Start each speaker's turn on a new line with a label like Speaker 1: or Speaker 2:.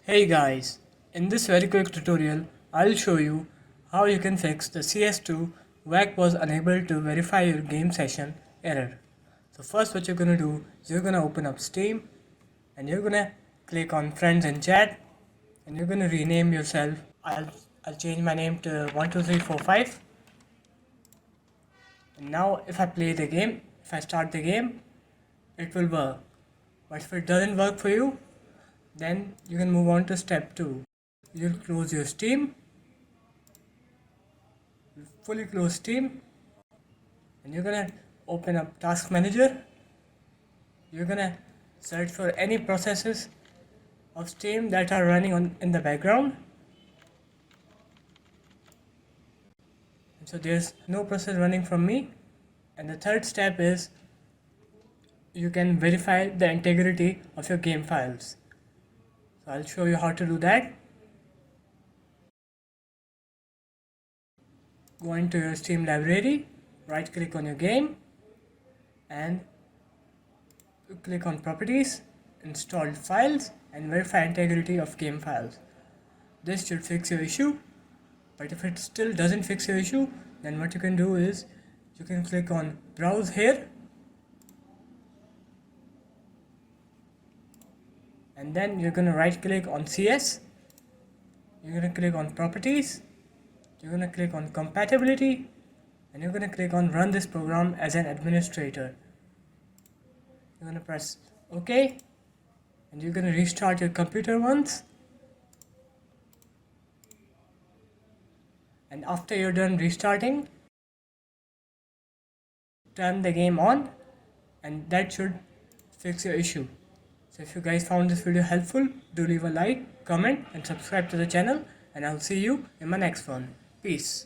Speaker 1: Hey guys, in this very quick tutorial, I'll show you how you can fix the CS2 VAC was unable to verify your game session error. So first what you're gonna do is you're gonna open up Steam and you're gonna click on friends and chat and you're gonna rename yourself. I'll change my name to 12345. And now if I play the game, if I start the game, it will work. But if it doesn't work for you, then you can move on to step 2. You'll close your Steam, fully close Steam, and you're gonna open up Task Manager. You're gonna search for any processes of Steam that are running in the background. And so there's no process running from me. And the third step is you can verify the integrity of your game files. So I'll show you how to do that. Go into your Steam library, right click on your game and click on properties, installed files and verify integrity of game files. This should fix your issue, but if it still doesn't fix your issue, then what you can do is you can click on browse here and then you're going to right click on CS, you're going to click on properties, you're going to click on compatibility and you're going to click on run this program as an administrator. You're going to press OK and you're going to restart your computer once, and after you're done restarting, turn the game on and that should fix your issue. So if you guys found this video helpful, do leave a like, comment and subscribe to the channel, and I'll see you in my next one. Peace.